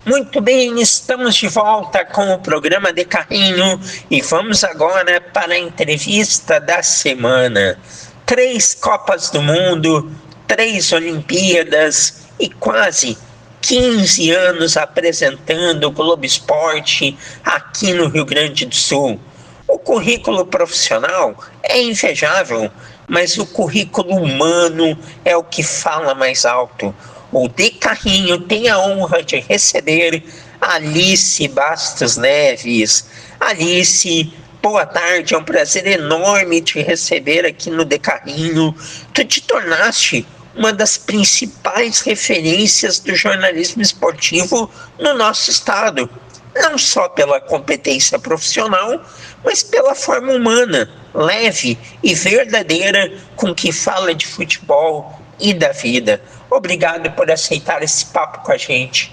Muito bem, estamos de volta com o programa de Carrinho e vamos agora para a entrevista da semana. 3 Copas do Mundo, 3 Olimpíadas e quase 15 anos apresentando o Globo Esporte aqui no Rio Grande do Sul. O currículo profissional é invejável, mas o currículo humano é o que fala mais alto. O De Carrinho tem a honra de receber Alice Bastos Neves. Alice, boa tarde, é um prazer enorme te receber aqui no De Carrinho. Tu te tornaste uma das principais referências do jornalismo esportivo no nosso estado, não só pela competência profissional, mas pela forma humana, leve e verdadeira com que fala de futebol e da vida. Obrigado por aceitar esse papo com a gente.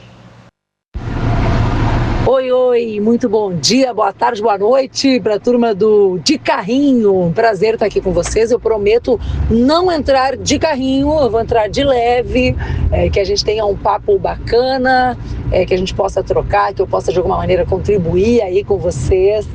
Oi, muito bom dia, boa tarde, boa noite para a turma do De Carrinho. Um prazer estar aqui com vocês. Eu prometo não entrar de carrinho, eu vou entrar de leve, que a gente tenha um papo bacana, que a gente possa trocar, que eu possa de alguma maneira contribuir aí com vocês,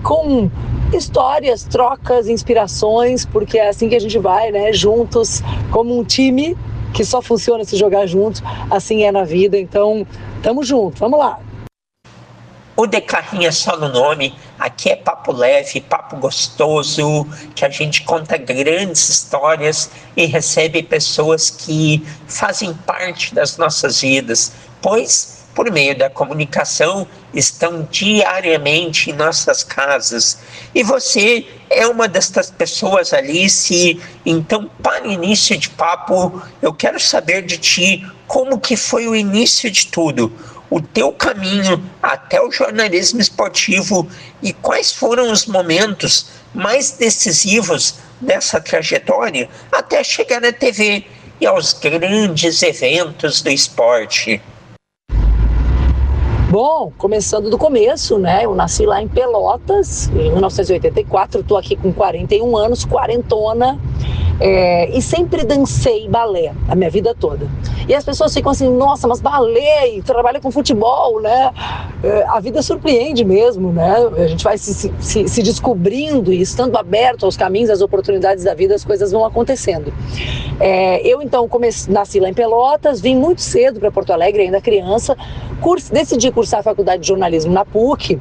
com histórias, trocas, inspirações, porque é assim que a gente vai, né, juntos, como um time que só funciona se jogar junto, assim é na vida. Então, tamo junto, vamos lá. O De Carrinho é só no nome, aqui é papo leve, papo gostoso, que a gente conta grandes histórias e recebe pessoas que fazem parte das nossas vidas, pois, por meio da comunicação, estão diariamente em nossas casas. E você é uma destas pessoas, Alice. Então, para início de papo, eu quero saber de ti como que foi o início de tudo, o teu caminho até o jornalismo esportivo e quais foram os momentos mais decisivos dessa trajetória até chegar na TV e aos grandes eventos do esporte. Bom, começando do começo, né? Eu nasci lá em Pelotas, em 1984, estou aqui com 41 anos, quarentona, e sempre dancei balé a minha vida toda. E as pessoas ficam assim, nossa, mas balé, e trabalha com futebol, né? A vida surpreende mesmo, né? A gente vai se descobrindo e estando aberto aos caminhos, às oportunidades da vida, as coisas vão acontecendo. Eu então nasci lá em Pelotas, vim muito cedo para Porto Alegre, ainda criança, decidi cursar a faculdade de jornalismo na PUC,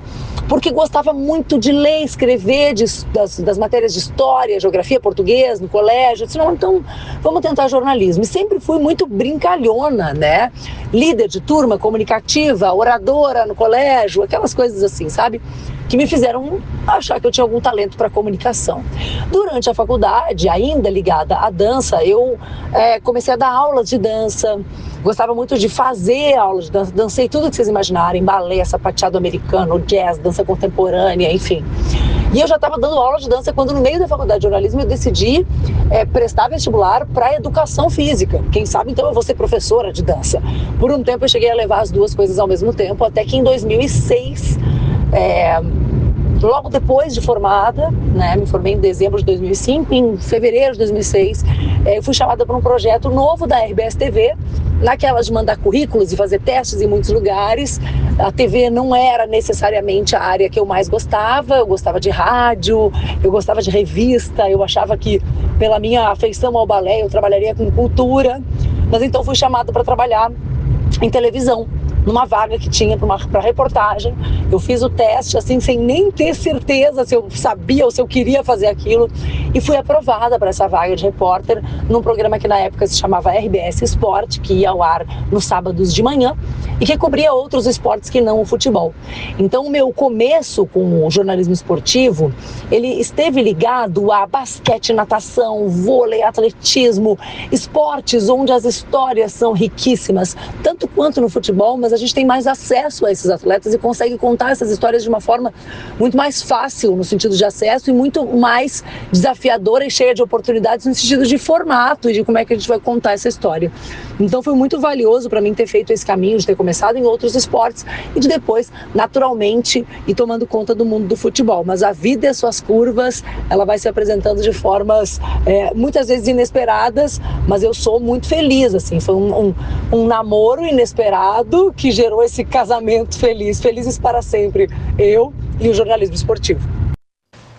porque gostava muito de ler, escrever, das matérias de história, geografia, português no colégio. Eu disse, não, então vamos tentar jornalismo. E sempre fui muito brincalhona, né? Líder de turma, comunicativa, oradora no colégio, aquelas coisas assim, sabe? Que me fizeram achar que eu tinha algum talento para comunicação. Durante a faculdade, ainda ligada à dança, eu comecei a dar aulas de dança, gostava muito de fazer aulas de dança, dancei tudo que vocês imaginarem, balé, sapateado americano, jazz, dança contemporânea, enfim. E eu já estava dando aula de dança quando, no meio da faculdade de jornalismo, eu decidi prestar vestibular para educação física. Quem sabe, então, eu vou ser professora de dança. Por um tempo, eu cheguei a levar as duas coisas ao mesmo tempo, até que em 2006... logo depois de formada, né, me formei em dezembro de 2005, em fevereiro de 2006, eu fui chamada para um projeto novo da RBS TV, naquela de mandar currículos e fazer testes em muitos lugares. A TV não era necessariamente a área que eu mais gostava, eu gostava de rádio, eu gostava de revista, eu achava que pela minha afeição ao balé eu trabalharia com cultura, mas então fui chamada para trabalhar em televisão, numa vaga que tinha para reportagem. Eu fiz o teste assim, sem nem ter certeza se eu sabia ou se eu queria fazer aquilo, e fui aprovada para essa vaga de repórter num programa que na época se chamava RBS Esporte, que ia ao ar nos sábados de manhã e que cobria outros esportes que não o futebol. Então o meu começo com o jornalismo esportivo, ele esteve ligado a basquete, natação, vôlei, atletismo, esportes onde as histórias são riquíssimas, tanto quanto no futebol, mas a gente tem mais acesso a esses atletas e consegue contar essas histórias de uma forma muito mais fácil no sentido de acesso e muito mais desafiadora e cheia de oportunidades no sentido de formato e de como é que a gente vai contar essa história. Então foi muito valioso para mim ter feito esse caminho, de ter começado em outros esportes e de depois, naturalmente, ir tomando conta do mundo do futebol. Mas a vida e as suas curvas, ela vai se apresentando de formas muitas vezes inesperadas, mas eu sou muito feliz, assim, foi um namoro inesperado que gerou esse casamento feliz, felizes para sempre, eu e o jornalismo esportivo.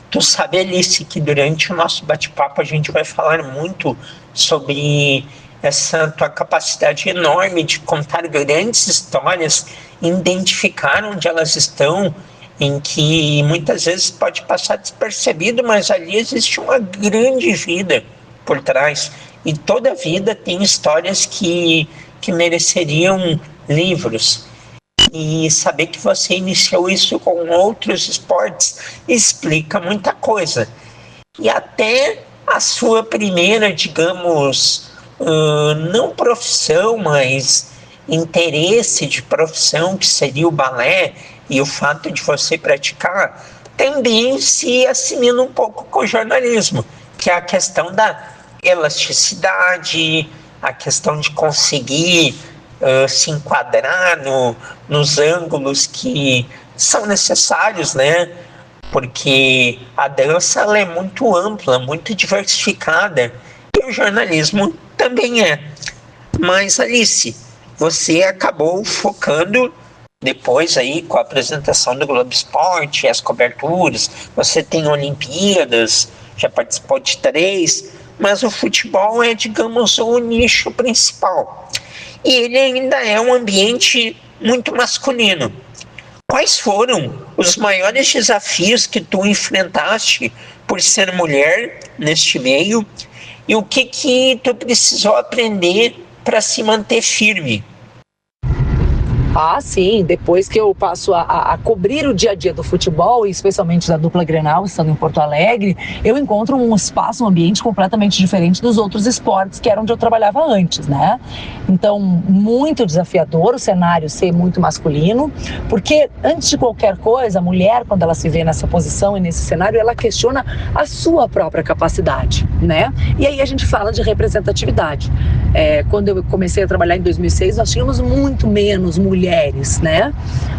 Tu sabe, Alice, que durante o nosso bate-papo a gente vai falar muito sobre essa tua capacidade enorme de contar grandes histórias, identificar onde elas estão, em que muitas vezes pode passar despercebido, mas ali existe uma grande vida por trás. E toda vida tem histórias que mereceriam livros. E saber que você iniciou isso com outros esportes explica muita coisa. E até a sua primeira, digamos, não profissão, mas interesse de profissão, que seria o balé, e o fato de você praticar, também se assimila um pouco com o jornalismo, que é a questão da elasticidade, a questão de conseguir se enquadrar nos ângulos que são necessários, né? Porque a dança ela é muito ampla, muito diversificada, e o jornalismo também é. Mas, Alice, você acabou focando depois aí com a apresentação do Globo Esporte, as coberturas, você tem Olimpíadas, já participou de 3, mas o futebol é, digamos, o nicho principal. E ele ainda é um ambiente muito masculino. Quais foram os maiores desafios que tu enfrentaste por ser mulher neste meio? E o que tu precisou aprender para se manter firme? Ah, sim, depois que eu passo a cobrir o dia a dia do futebol, e especialmente da dupla Grenal, estando em Porto Alegre, eu encontro um espaço, um ambiente completamente diferente dos outros esportes que era onde eu trabalhava antes, né? Então, muito desafiador o cenário ser muito masculino, porque antes de qualquer coisa, a mulher, quando ela se vê nessa posição e nesse cenário, ela questiona a sua própria capacidade, né? E aí a gente fala de representatividade. Quando eu comecei a trabalhar em 2006, nós tínhamos muito menos mulheres, né,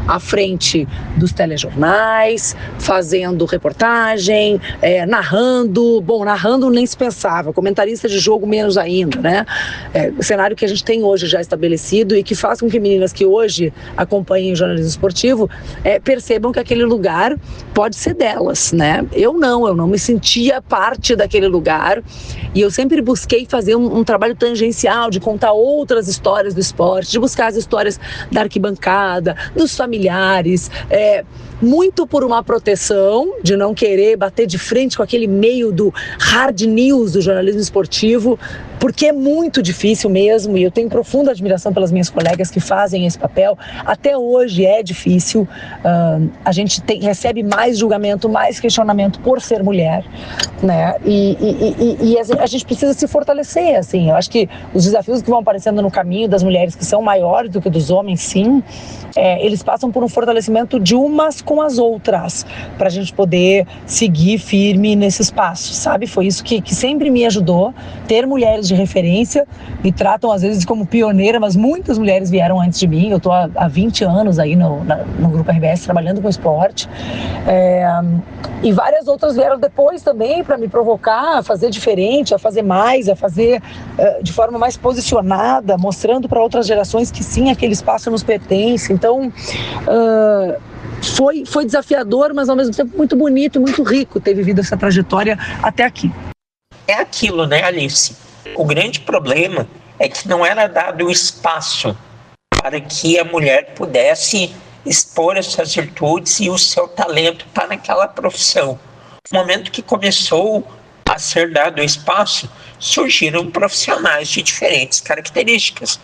à frente dos telejornais, fazendo reportagem, narrando nem se pensava, comentarista de jogo menos ainda, né, o cenário que a gente tem hoje já estabelecido e que faz com que meninas que hoje acompanhem o jornalismo esportivo percebam que aquele lugar pode ser delas, né, eu não me sentia parte daquele lugar e eu sempre busquei fazer um trabalho tangencial de contar outras histórias do esporte, de buscar as histórias da arquibancada, dos familiares, muito por uma proteção de não querer bater de frente com aquele meio do hard news do jornalismo esportivo, porque é muito difícil mesmo, e eu tenho profunda admiração pelas minhas colegas que fazem esse papel. Até hoje é difícil, a gente recebe mais julgamento, mais questionamento por ser mulher, né? E a gente precisa se fortalecer, assim. Eu acho que os desafios que vão aparecendo no caminho das mulheres, que são maiores do que dos homens, sim, eles passam por um fortalecimento de umas com as outras, para a gente poder seguir firme nesse espaço, sabe? Foi isso que sempre me ajudou, ter mulheres de referência, me tratam às vezes como pioneira, mas muitas mulheres vieram antes de mim, eu estou há 20 anos aí no Grupo RBS trabalhando com esporte, e várias outras vieram depois também para me provocar a fazer diferente, a fazer mais, a fazer de forma mais posicionada, mostrando para outras gerações que sim, aquele espaço nos pertence. Então, foi desafiador, mas ao mesmo tempo muito bonito, muito rico ter vivido essa trajetória até aqui. É aquilo, né, Alice? O grande problema é que não era dado o espaço para que a mulher pudesse expor as suas virtudes e o seu talento para aquela profissão. No momento que começou a ser dado o espaço, surgiram profissionais de diferentes características.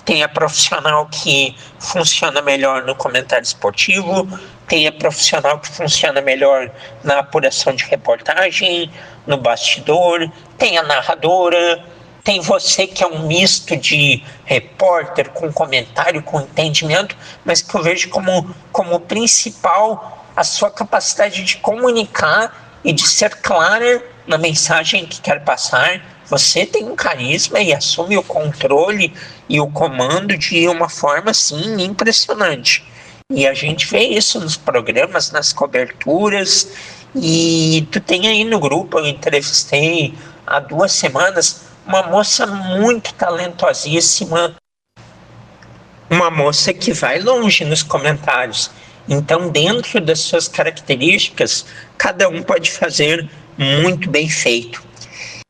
Tem a profissional que funciona melhor no comentário esportivo, tem a profissional que funciona melhor na apuração de reportagem, no bastidor, tem a narradora, tem você que é um misto de repórter com comentário, com entendimento, mas que eu vejo como principal a sua capacidade de comunicar e de ser clara na mensagem que quer passar. Você tem um carisma e assume o controle e o comando de uma forma, assim, impressionante. E a gente vê isso nos programas, nas coberturas. E tu tem aí no grupo, eu entrevistei há 2 semanas, uma moça muito talentosíssima, uma moça que vai longe nos comentários. Então, dentro das suas características, cada um pode fazer muito bem feito.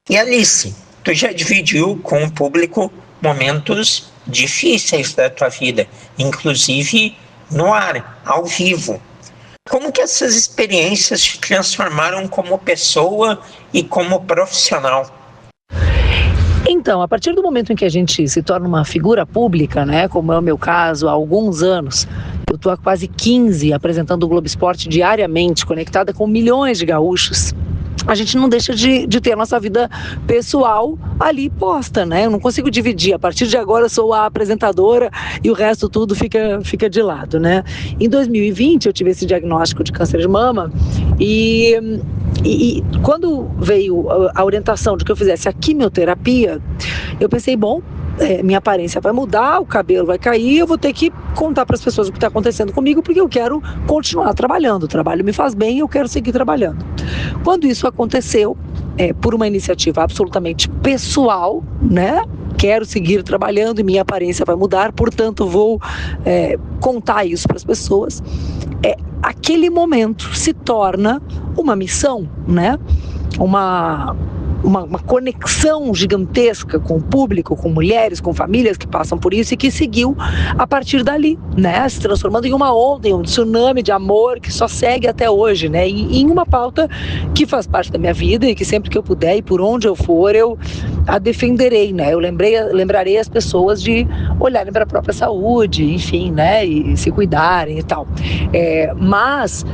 E Alice, tu já dividiu com o público momentos difíceis da tua vida, inclusive no ar, ao vivo. Como que essas experiências te transformaram como pessoa e como profissional? Então, a partir do momento em que a gente se torna uma figura pública, né, como é o meu caso, há alguns anos, eu estou há quase 15 apresentando o Globo Esporte diariamente, conectada com milhões de gaúchos. A gente não deixa de ter a nossa vida pessoal ali posta, né? Eu não consigo dividir. A partir de agora eu sou a apresentadora e o resto tudo fica de lado, né? Em 2020 eu tive esse diagnóstico de câncer de mama e quando veio a orientação de que eu fizesse a quimioterapia, eu pensei, bom, minha aparência vai mudar, o cabelo vai cair, eu vou ter que contar para as pessoas o que está acontecendo comigo, porque eu quero continuar trabalhando, o trabalho me faz bem e eu quero seguir trabalhando. Quando isso aconteceu, por uma iniciativa absolutamente pessoal, né? Quero seguir trabalhando e minha aparência vai mudar, portanto vou contar isso para as pessoas. Aquele momento se torna uma missão, né? Uma conexão gigantesca com o público, com mulheres, com famílias que passam por isso e que seguiu a partir dali, né? Se transformando em uma onda, em um tsunami de amor que só segue até hoje, né? E em uma pauta que faz parte da minha vida e que sempre que eu puder e por onde eu for, eu a defenderei, né? Eu lembrarei as pessoas de olharem para a própria saúde, enfim, né? E se cuidarem e tal. Mas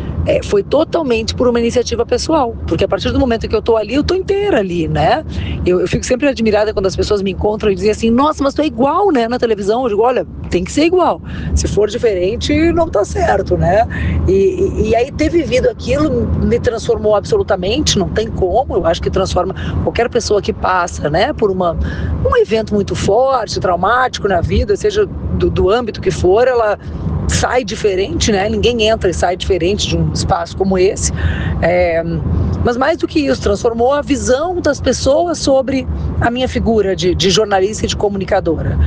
foi totalmente por uma iniciativa pessoal, porque a partir do momento que eu tô ali, eu tô inteira ali, né? Eu fico sempre admirada quando as pessoas me encontram e dizem assim, nossa, mas tu é igual, né, na televisão. Eu digo, olha, tem que ser igual. Se for diferente, não tá certo, né? E aí ter vivido aquilo me transformou absolutamente, não tem como, eu acho que transforma qualquer pessoa que passa, né, por um evento muito forte, traumático na vida, seja do âmbito que for, ela sai diferente, né? Ninguém entra e sai diferente de um espaço como esse. Mas mais do que isso, transformou a visão das pessoas sobre a minha figura de jornalista e de comunicadora.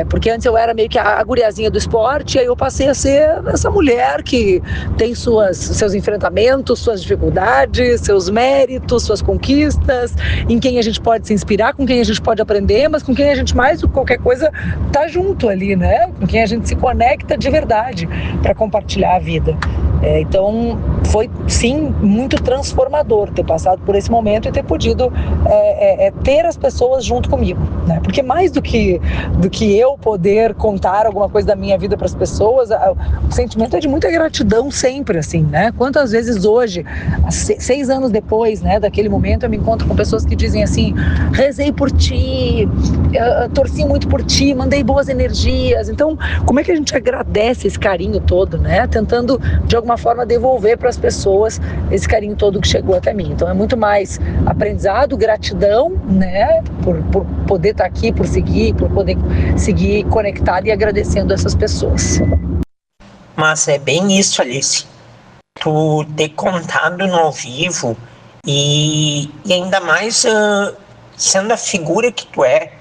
Porque antes eu era meio que a guriazinha do esporte, e aí eu passei a ser essa mulher que tem seus enfrentamentos, suas dificuldades, seus méritos, suas conquistas, em quem a gente pode se inspirar, com quem a gente pode aprender, mas com quem a gente mais do que qualquer coisa tá junto ali, né? Com quem a gente se conecta de verdade para compartilhar a vida. Então foi sim muito transformador ter passado por esse momento e ter podido ter as pessoas junto comigo, né? Porque mais do que eu poder contar alguma coisa da minha vida para as pessoas, o sentimento é de muita gratidão sempre, assim, né? Quantas vezes hoje, 6 anos depois, né, daquele momento, eu me encontro com pessoas que dizem assim, rezei por ti, torci muito por ti, mandei boas energias. Então, como é que a gente agradece esse carinho todo, né? Tentando de alguma forma devolver para as pessoas esse carinho todo que chegou até mim. Então é muito mais aprendizado, gratidão, né, por poder estar aqui, por poder seguir conectado e agradecendo essas pessoas. Mas é bem isso, Alice. Tu ter contado no ao vivo e ainda mais sendo a figura que tu é,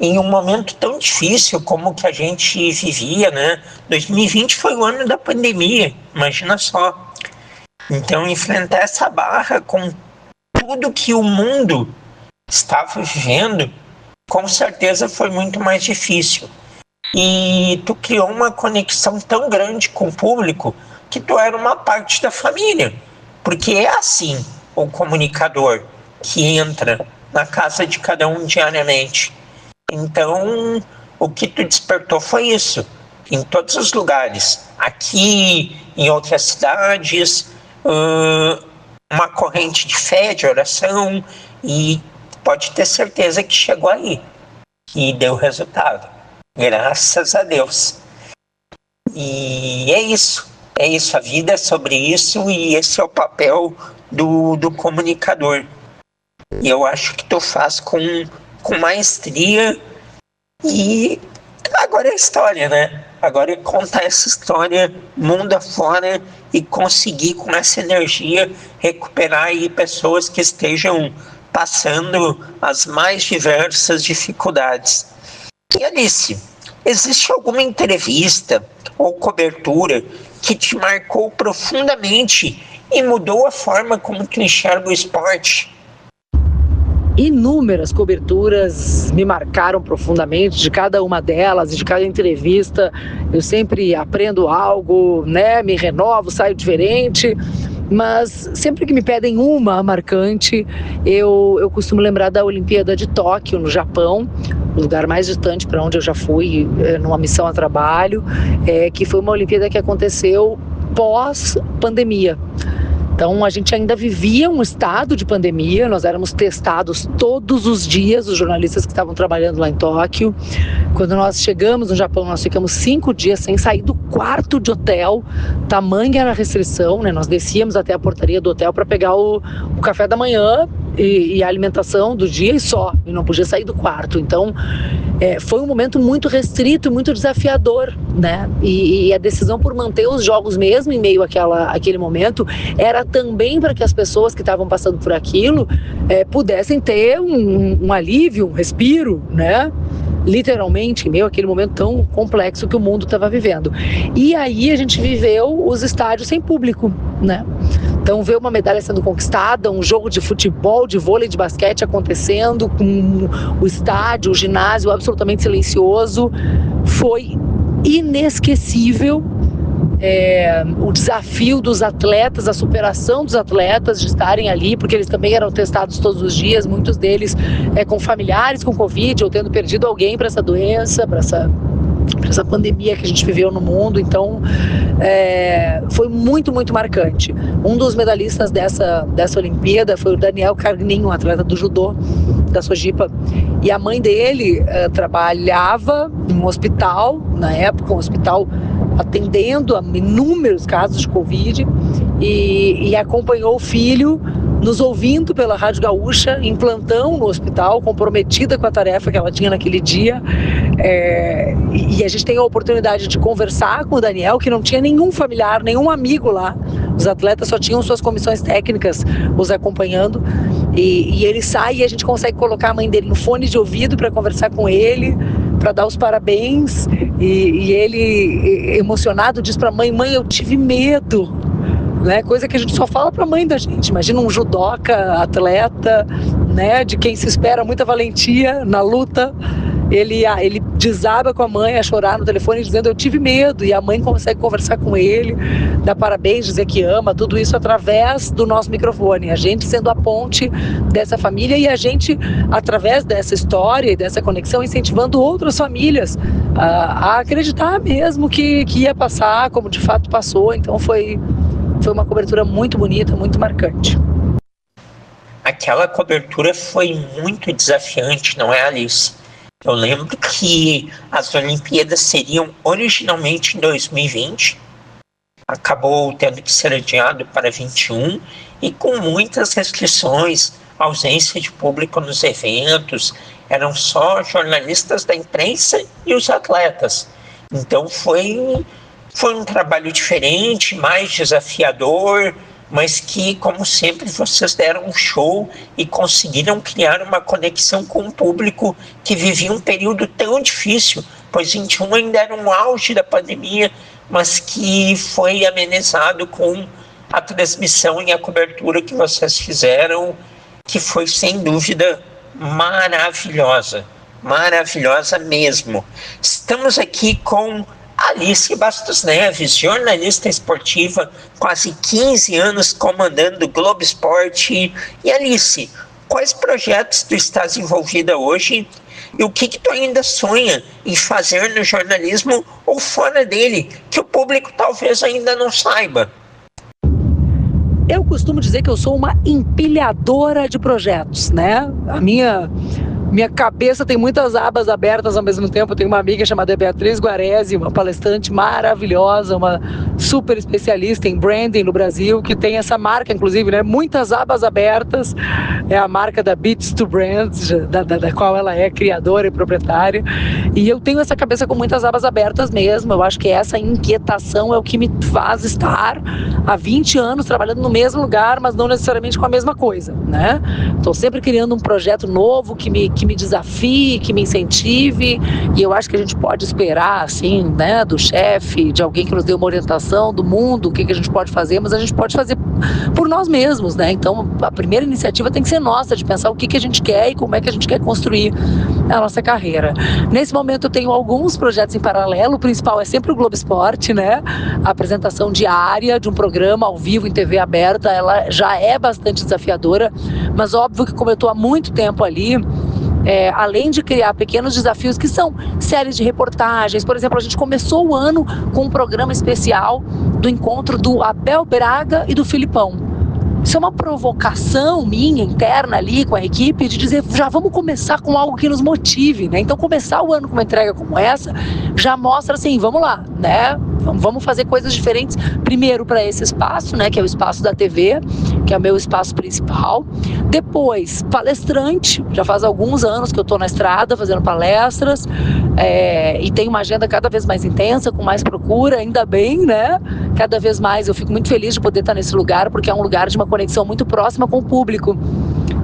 em um momento tão difícil como o que a gente vivia, né? 2020 foi o ano da pandemia, imagina só. Então, enfrentar essa barra com tudo que o mundo estava vivendo, com certeza foi muito mais difícil. E tu criou uma conexão tão grande com o público que tu era uma parte da família. Porque é assim o comunicador que entra na casa de cada um diariamente. Então, o que tu despertou foi isso, em todos os lugares, aqui, em outras cidades, uma corrente de fé, de oração, e pode ter certeza que chegou aí, e deu resultado, graças a Deus. E é isso, a vida é sobre isso, e esse é o papel do comunicador. E eu acho que tu faz com maestria, e agora é história, né? Agora é contar essa história mundo afora e conseguir com essa energia recuperar aí pessoas que estejam passando as mais diversas dificuldades. E Alice, Existe alguma entrevista ou cobertura que te marcou profundamente e mudou a forma como tu enxerga o esporte? Inúmeras coberturas me marcaram profundamente, de cada uma delas, de cada entrevista. Eu sempre aprendo algo, né? Me renovo, saio diferente. Mas sempre que me pedem uma marcante, eu costumo lembrar da Olimpíada de Tóquio, no Japão, o lugar mais distante para onde eu já fui numa missão a trabalho, que foi uma Olimpíada que aconteceu pós-pandemia. Então, a gente ainda vivia um estado de pandemia, nós éramos testados todos os dias, os jornalistas que estavam trabalhando lá em Tóquio. Quando nós chegamos no Japão, nós ficamos 5 dias sem sair do quarto de hotel, tamanha era a restrição, né? Nós descíamos até a portaria do hotel para pegar o café da manhã e a alimentação do dia e não podia sair do quarto. Então, foi um momento muito restrito, muito desafiador, né? E a decisão por manter os jogos mesmo em meio àquele momento era também para que as pessoas que estavam passando por aquilo pudessem ter um alívio, um respiro, né? Literalmente, em meio àquele momento tão complexo que o mundo estava vivendo. E aí a gente viveu os estádios sem público, né? Então, ver uma medalha sendo conquistada, um jogo de futebol, de vôlei, de basquete acontecendo, com o estádio, o ginásio absolutamente silencioso, foi inesquecível. O desafio dos atletas, a superação dos atletas de estarem ali, porque eles também eram testados todos os dias, muitos deles com familiares com Covid ou tendo perdido alguém para essa doença, para essa pandemia que a gente viveu no mundo. Então, foi muito, muito marcante. Um dos medalhistas dessa Olimpíada foi o Daniel Cargnin, um atleta do judô da Sojipa, e a mãe dele trabalhava em um hospital, na época, um hospital atendendo a inúmeros casos de Covid, e acompanhou o filho nos ouvindo pela Rádio Gaúcha, em plantão no hospital, comprometida com a tarefa que ela tinha naquele dia. E a gente tem a oportunidade de conversar com o Daniel, que não tinha nenhum familiar, nenhum amigo lá. Os atletas só tinham suas comissões técnicas os acompanhando. E ele sai e a gente consegue colocar a mãe dele no fone de ouvido para conversar com ele, para dar os parabéns. E ele, emocionado, diz para a mãe: "Mãe, eu tive medo", né? Coisa que a gente só fala para a mãe da gente. Imagina um judoca, atleta, né? De quem se espera muita valentia na luta. Ele desaba com a mãe a chorar no telefone dizendo: "Eu tive medo", e a mãe consegue conversar com ele, dar parabéns, dizer que ama, tudo isso através do nosso microfone, a gente sendo a ponte dessa família, e a gente, através dessa história e dessa conexão, incentivando outras famílias a acreditar mesmo que ia passar, como de fato passou. Então foi uma cobertura muito bonita, muito marcante. Aquela cobertura foi muito desafiante, não é, Alice? Eu lembro que as Olimpíadas seriam originalmente em 2020, acabou tendo que ser adiado para 21, e com muitas restrições, ausência de público nos eventos, eram só jornalistas da imprensa e os atletas. Então foi um trabalho diferente, mais desafiador, mas que, como sempre, vocês deram um show e conseguiram criar uma conexão com o público que vivia um período tão difícil, pois 21 ainda era um auge da pandemia, mas que foi amenizado com a transmissão e a cobertura que vocês fizeram, que foi, sem dúvida, maravilhosa, maravilhosa mesmo. Estamos aqui com Alice Bastos Neves, jornalista esportiva, quase 15 anos comandando o Globo Esporte. E Alice, quais projetos tu estás envolvida hoje e o que tu ainda sonha em fazer no jornalismo ou fora dele, que o público talvez ainda não saiba? Eu costumo dizer que eu sou uma empilhadora de projetos, né? A minha cabeça tem muitas abas abertas ao mesmo tempo. Eu tenho uma amiga chamada Beatriz Guarese, uma palestrante maravilhosa, uma super especialista em branding no Brasil, que tem essa marca, inclusive, né? Muitas abas abertas. É a marca da Beats to Brands, da qual ela é criadora e proprietária. E eu tenho essa cabeça com muitas abas abertas mesmo. Eu acho que essa inquietação é o que me faz estar há 20 anos trabalhando no mesmo lugar, mas não necessariamente com a mesma coisa, né? Estou sempre criando um projeto novo que me que me desafie, que me incentive, e eu acho que a gente pode esperar, assim, né, do chefe, de alguém que nos dê uma orientação do mundo, o que a gente pode fazer, mas a gente pode fazer por nós mesmos, né? Então, a primeira iniciativa tem que ser nossa, de pensar o que a gente quer e como é que a gente quer construir a nossa carreira. Nesse momento eu tenho alguns projetos em paralelo, o principal é sempre o Globo Esporte, né? A apresentação diária de um programa ao vivo em TV aberta, ela já é bastante desafiadora, mas óbvio que como eu estou há muito tempo ali, além de criar pequenos desafios que são séries de reportagens, por exemplo, a gente começou o ano com um programa especial do encontro do Abel Braga e do Filipão. Isso é uma provocação minha interna ali com a equipe de dizer, já vamos começar com algo que nos motive, né? Então começar o ano com uma entrega como essa já mostra assim, vamos lá, né? Vamos fazer coisas diferentes, primeiro para esse espaço, né, que é o espaço da TV, que é o meu espaço principal. Depois, palestrante, já faz alguns anos que eu estou na estrada fazendo palestras, e tenho uma agenda cada vez mais intensa, com mais procura, ainda bem, né? Cada vez mais eu fico muito feliz de poder estar nesse lugar, porque é um lugar de uma conexão muito próxima com o público.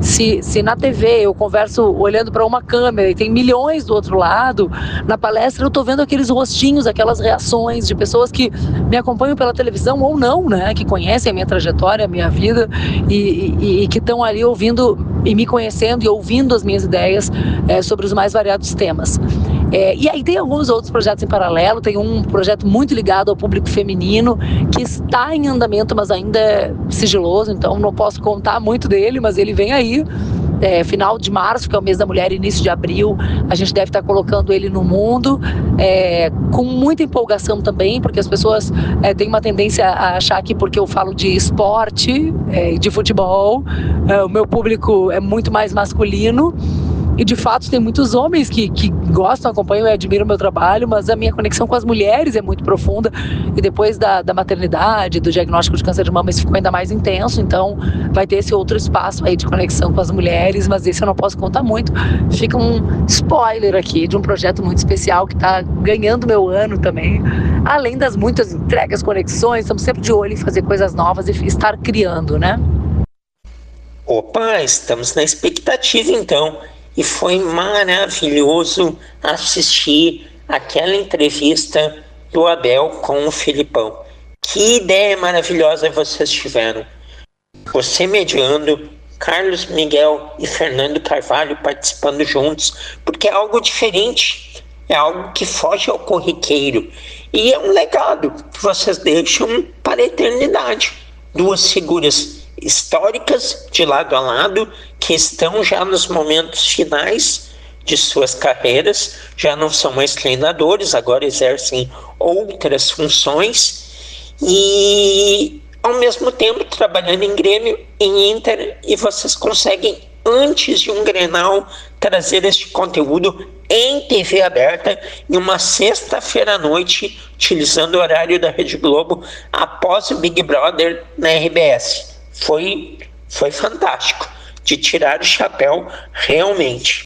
Se na TV eu converso olhando para uma câmera e tem milhões do outro lado, na palestra eu estou vendo aqueles rostinhos, aquelas reações de pessoas que me acompanham pela televisão ou não, né? Que conhecem a minha trajetória, a minha vida e que estão ali ouvindo e me conhecendo e ouvindo as minhas ideias sobre os mais variados temas. E aí tem alguns outros projetos em paralelo, tem um projeto muito ligado ao público feminino, que está em andamento, mas ainda é sigiloso, então não posso contar muito dele, mas ele vem aí. Final de março, que é o mês da mulher, início de abril, a gente deve estar colocando ele no mundo, com muita empolgação também, porque as pessoas têm uma tendência a achar que porque eu falo de esporte, de futebol, o meu público é muito mais masculino. E de fato tem muitos homens que gostam, acompanham e admiram o meu trabalho, mas a minha conexão com as mulheres é muito profunda. E depois da maternidade, do diagnóstico de câncer de mama, isso ficou ainda mais intenso. Então vai ter esse outro espaço aí de conexão com as mulheres, mas esse eu não posso contar muito. Fica um spoiler aqui de um projeto muito especial que está ganhando meu ano também. Além das muitas entregas, conexões, estamos sempre de olho em fazer coisas novas e estar criando, né? Opa, estamos na expectativa então. E foi maravilhoso assistir aquela entrevista do Abel com o Filipão. Que ideia maravilhosa vocês tiveram. Você mediando, Carlos Miguel e Fernando Carvalho participando juntos, porque é algo diferente, é algo que foge ao corriqueiro. E é um legado que vocês deixam para a eternidade. Duas figuras históricas de lado a lado, que estão já nos momentos finais de suas carreiras, já não são mais treinadores, agora exercem outras funções e ao mesmo tempo trabalhando em Grêmio, em Inter, e vocês conseguem antes de um Grenal trazer este conteúdo em TV aberta em uma sexta-feira à noite, utilizando o horário da Rede Globo após o Big Brother na RBS. Foi fantástico, de tirar o chapéu realmente.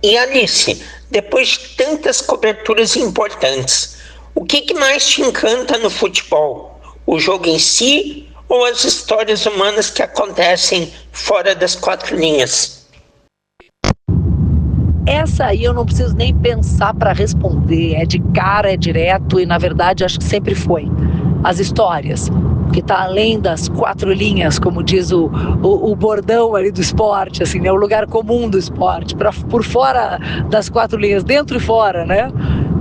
E Alice, depois de tantas coberturas importantes, o que mais te encanta no futebol? O jogo em si ou as histórias humanas que acontecem fora das quatro linhas? Essa aí eu não preciso nem pensar para responder, é de cara, é direto e na verdade acho que sempre foi. As histórias, que está além das quatro linhas, como diz o bordão ali do esporte, assim, né? O lugar comum do esporte, por fora das quatro linhas, dentro e fora, né?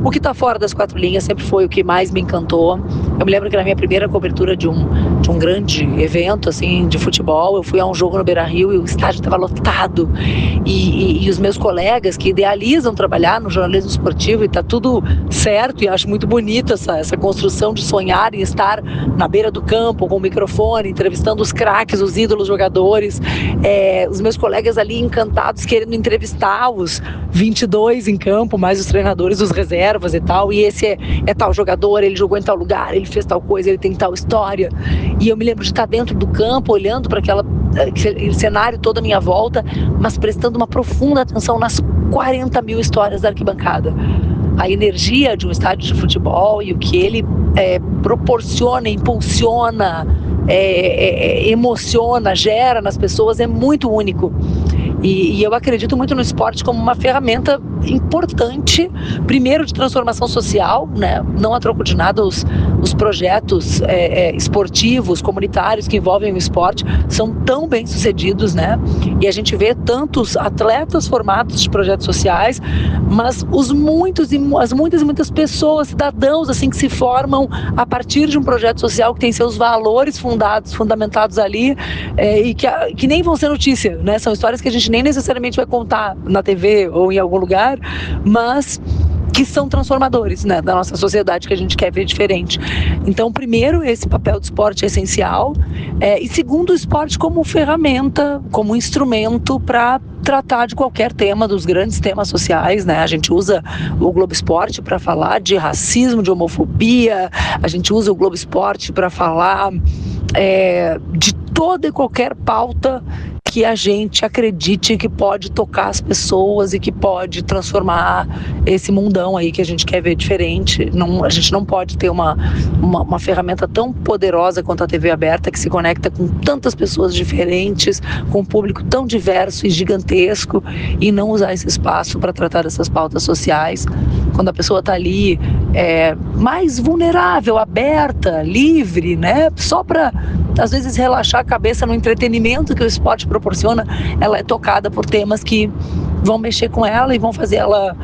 O que está fora das quatro linhas sempre foi o que mais me encantou. Eu me lembro que na minha primeira cobertura de um grande evento assim, de futebol, eu fui a um jogo no Beira-Rio e o estádio estava lotado. E os meus colegas que idealizam trabalhar no jornalismo esportivo, e está tudo certo, e acho muito bonito essa construção de sonhar em estar na beira do campo, com o microfone, entrevistando os craques, os ídolos jogadores. Os meus colegas ali encantados, querendo entrevistar os 22 em campo, mais os treinadores, os reservas e tal, e esse é tal jogador, ele jogou em tal lugar, ele fez tal coisa, ele tem tal história. E eu me lembro de estar dentro do campo, olhando para aquele cenário todo à minha volta, mas prestando uma profunda atenção nas 40 mil histórias da arquibancada. A energia de um estádio de futebol e o que ele proporciona, impulsiona, emociona, gera nas pessoas é muito único. E eu acredito muito no esporte como uma ferramenta importante, primeiro de transformação social, né? Não a troco de nada, os projetos esportivos, comunitários que envolvem o esporte são tão bem sucedidos, né? E a gente vê tantos atletas formados de projetos sociais, mas as muitas e muitas pessoas, cidadãos assim, que se formam a partir de um projeto social que tem seus valores fundamentados ali, e que nem vão ser notícia, né? São histórias que a gente nem necessariamente vai contar na TV ou em algum lugar, mas que são transformadores, né, da nossa sociedade, que a gente quer ver diferente. Então, primeiro, esse papel do esporte é essencial, e segundo, o esporte como ferramenta, como instrumento para tratar de qualquer tema, dos grandes temas sociais, né? A gente usa o Globo Esporte para falar de racismo, de homofobia, a gente usa o Globo Esporte para falar de toda e qualquer pauta que a gente acredite que pode tocar as pessoas e que pode transformar esse mundão aí que a gente quer ver diferente. A gente não pode ter uma ferramenta tão poderosa quanto a TV aberta, que se conecta com tantas pessoas diferentes, com um público tão diverso e gigantesco, e não usar esse espaço para tratar dessas pautas sociais, quando a pessoa está ali mais vulnerável, aberta, livre, né? Só para, às vezes, relaxar a cabeça no entretenimento que o esporte proporciona, ela é tocada por temas que vão mexer com ela e vão fazer ela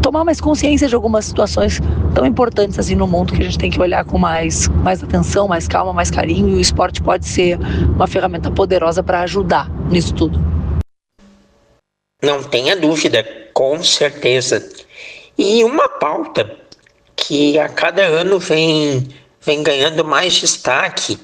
tomar mais consciência de algumas situações tão importantes assim no mundo, que a gente tem que olhar com mais atenção, mais calma, mais carinho, e o esporte pode ser uma ferramenta poderosa para ajudar nisso tudo. Não tenha dúvida, com certeza. E uma pauta que a cada ano vem ganhando mais destaque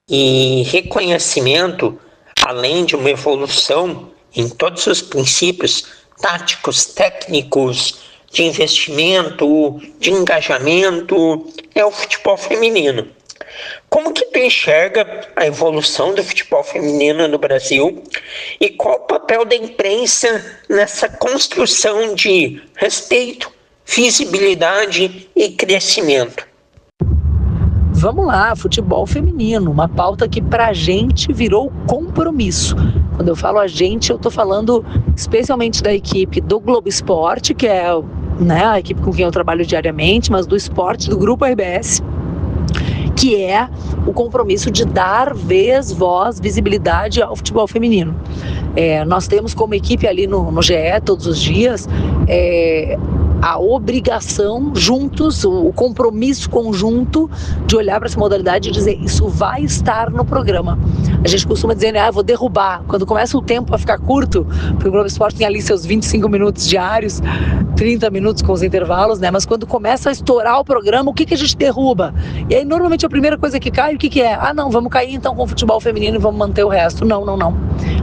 e reconhecimento, além de uma evolução em todos os princípios táticos, técnicos, de investimento, de engajamento, é o futebol feminino. Como que tu enxerga a evolução do futebol feminino no Brasil e qual o papel da imprensa nessa construção de respeito, visibilidade e crescimento? Vamos lá, futebol feminino, uma pauta que pra gente virou compromisso. Quando eu falo a gente, eu tô falando especialmente da equipe do Globo Esporte, que é, né, a equipe com quem eu trabalho diariamente, mas do esporte do Grupo RBS, que é o compromisso de dar vez, voz, visibilidade ao futebol feminino. Nós temos como equipe ali no GE todos os dias a obrigação juntos, o compromisso conjunto de olhar para essa modalidade e dizer: isso vai estar no programa. A gente costuma dizer, né, vou derrubar. Quando começa o tempo a ficar curto, porque o Globo Esporte tem ali seus 25 minutos diários, 30 minutos com os intervalos, né? Mas quando começa a estourar o programa, o que a gente derruba? E aí, normalmente, a primeira coisa que cai, o que é? Ah, não, vamos cair então com o futebol feminino e vamos manter o resto. Não.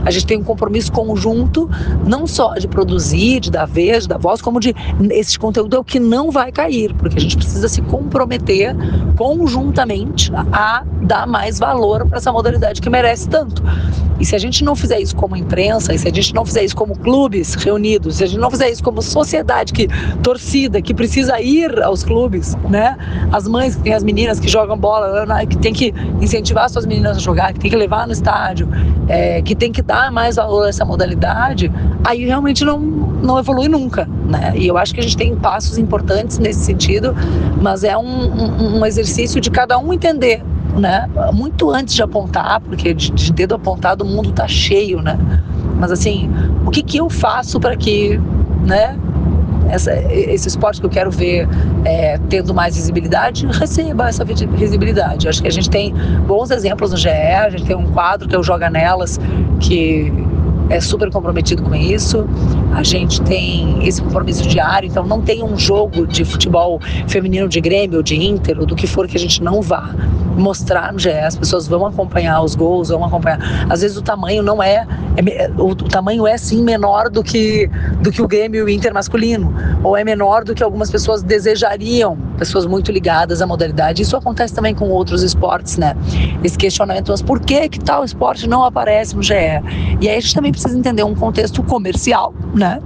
A gente tem um compromisso conjunto, não só de produzir, de dar vez, de dar voz, como de esse conteúdo é o que não vai cair, porque a gente precisa se comprometer conjuntamente a dar mais valor para essa modalidade que merece tanto. E se a gente não fizer isso como imprensa, e se a gente não fizer isso como clubes reunidos, se a gente não fizer isso como sociedade, torcida, que precisa ir aos clubes, né? As mães que têm as meninas que jogam bola, que tem que incentivar suas meninas a jogar, que tem que levar no estádio, que tem que dar mais valor a essa modalidade, aí realmente não evolui nunca, né? E eu acho que a gente tem passos importantes nesse sentido, mas é um exercício de cada um entender, né? Muito antes de apontar, porque de dedo apontado o mundo tá cheio, né? Mas assim, o que eu faço para que, né, esse esporte que eu quero ver tendo mais visibilidade, receba essa visibilidade. Acho que a gente tem bons exemplos no GE, a gente tem um quadro que é o Joga Nelas, que é super comprometido com isso. A gente tem esse compromisso diário, então não tem um jogo de futebol feminino de Grêmio ou de Inter ou do que for que a gente não vá mostrar no GE. As pessoas vão acompanhar os gols, vão acompanhar. Às vezes o tamanho não o tamanho é sim menor do que o Grêmio e o Inter masculino, ou é menor do que algumas pessoas desejariam, pessoas muito ligadas à modalidade. Isso acontece também com outros esportes, né? Esse questionamento, mas por que tal esporte não aparece no GE? E aí a gente também precisa entender um contexto comercial, né?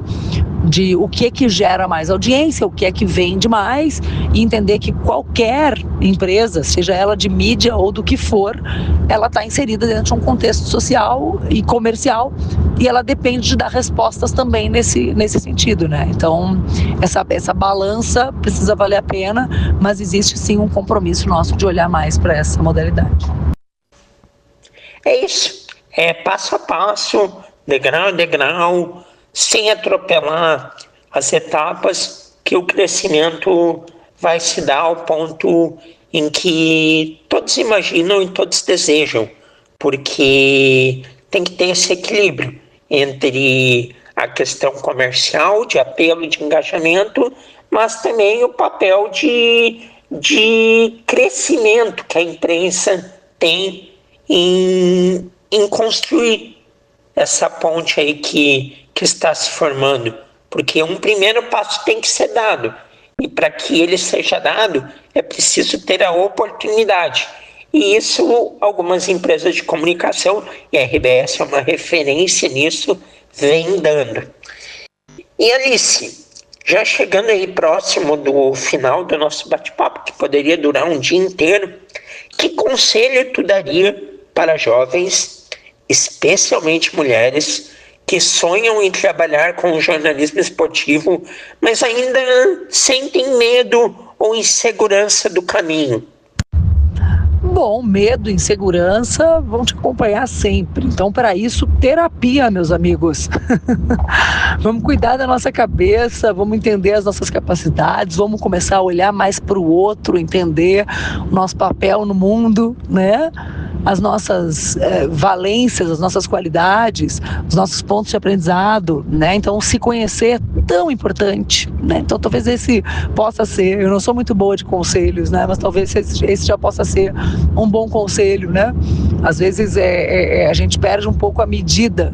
de o que é que gera mais audiência, o que é que vende mais, e entender que qualquer empresa, seja ela de mídia ou do que for, ela está inserida dentro de um contexto social e comercial, e ela depende de dar respostas também nesse sentido, né? Então, essa balança precisa valer a pena, mas existe sim um compromisso nosso de olhar mais para essa modalidade. É isso, é passo a passo, degrau a degrau, sem atropelar as etapas, que o crescimento vai se dar ao ponto em que todos imaginam e todos desejam, porque tem que ter esse equilíbrio entre a questão comercial, de apelo, de engajamento, mas também o papel de crescimento que a imprensa tem em construir essa ponte aí que está se formando, porque um primeiro passo tem que ser dado, e para que ele seja dado é preciso ter a oportunidade, e isso algumas empresas de comunicação, e a RBS é uma referência nisso, vem dando. E Alice, já chegando aí próximo do final do nosso bate-papo, que poderia durar um dia inteiro, que conselho tu daria para jovens, especialmente mulheres, que sonham em trabalhar com o jornalismo esportivo, mas ainda sentem medo ou insegurança do caminho? Bom, medo, insegurança vão te acompanhar sempre. Então, para isso, terapia, meus amigos. Vamos cuidar da nossa cabeça, vamos entender as nossas capacidades, vamos começar a olhar mais para o outro, entender o nosso papel no mundo, né? As nossas valências, as nossas qualidades, os nossos pontos de aprendizado, né? Então, se conhecer é tão importante, né? Então, talvez esse possa ser, eu não sou muito boa de conselhos, né? Mas talvez esse já possa ser um bom conselho, né? Às vezes a gente perde um pouco a medida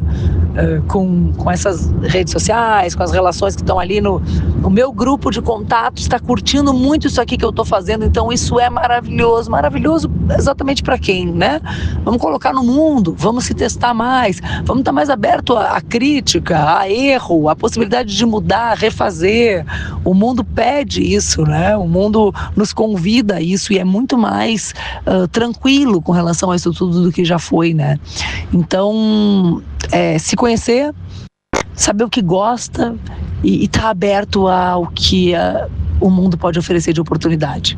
com essas redes sociais, com as relações que estão ali no meu grupo de contatos, está curtindo muito isso aqui que eu estou fazendo, então isso é maravilhoso. Maravilhoso exatamente para quem, né? Vamos colocar no mundo, vamos se testar mais, vamos estar mais aberto à crítica, a erro, à possibilidade de mudar, refazer. O mundo pede isso, né? O mundo nos convida a isso e é muito mais tranquilo com relação a isso tudo do que já foi, né? Então, se conhecer, saber o que gosta e estar aberto ao que o mundo pode oferecer de oportunidade,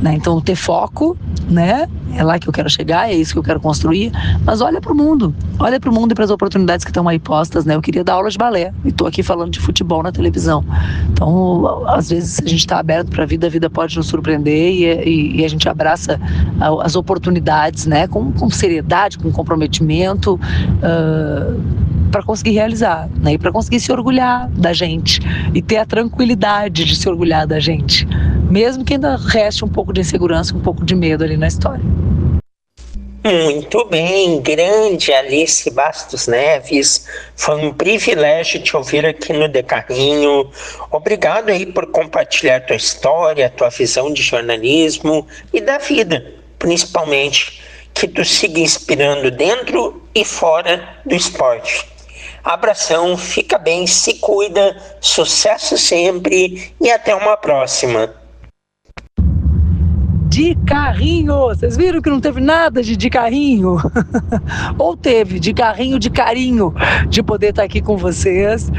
né? Então, ter foco, né? É lá que eu quero chegar, é isso que eu quero construir, mas olha para o mundo e para as oportunidades que estão aí postas, né? Eu queria dar aula de balé e estou aqui falando de futebol na televisão. Então, às vezes, se a gente está aberto para a vida pode nos surpreender e a gente abraça as oportunidades, né? Com seriedade, com comprometimento, para conseguir realizar, né? E para conseguir se orgulhar da gente e ter a tranquilidade de se orgulhar da gente, mesmo que ainda reste um pouco de insegurança, um pouco de medo ali na história. Muito bem, grande Alice Bastos Neves, foi um privilégio te ouvir aqui no De Carrinho. Obrigado aí por compartilhar tua história, tua visão de jornalismo e da vida, principalmente, que tu siga inspirando dentro e fora do esporte. Abração, fica bem, se cuida, sucesso sempre e até uma próxima. De carrinho, vocês viram que não teve nada de carrinho? Ou teve de carrinho, de carinho, de poder estar aqui com vocês,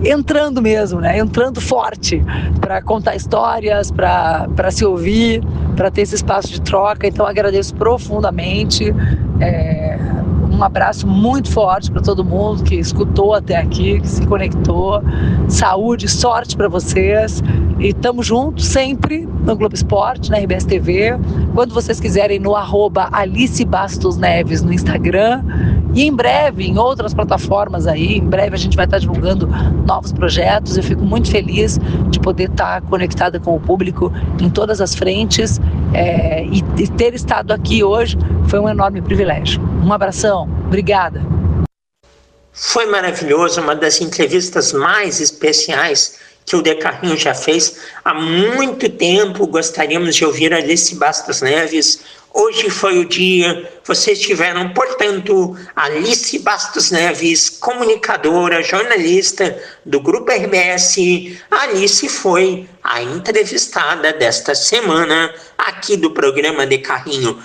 entrando mesmo, né? Entrando forte para contar histórias, para se ouvir, para ter esse espaço de troca. Então agradeço profundamente. Um abraço muito forte para todo mundo que escutou até aqui, que se conectou. Saúde, sorte para vocês. E estamos juntos sempre no Globo Esporte, na RBS TV. Quando vocês quiserem, no @Alice Bastos Neves no Instagram. E em breve, em outras plataformas aí, em breve a gente vai estar divulgando novos projetos. Eu fico muito feliz de poder estar conectada com o público em todas as frentes. E ter estado aqui hoje foi um enorme privilégio. Um abração, obrigada. Foi maravilhoso, uma das entrevistas mais especiais que o De Carrinho já fez. Há muito tempo gostaríamos de ouvir a Alice Bastos Neves, Hoje foi o dia, vocês tiveram, portanto, Alice Bastos Neves, comunicadora, jornalista do Grupo RBS. A Alice foi a entrevistada desta semana aqui do programa De Carrinho.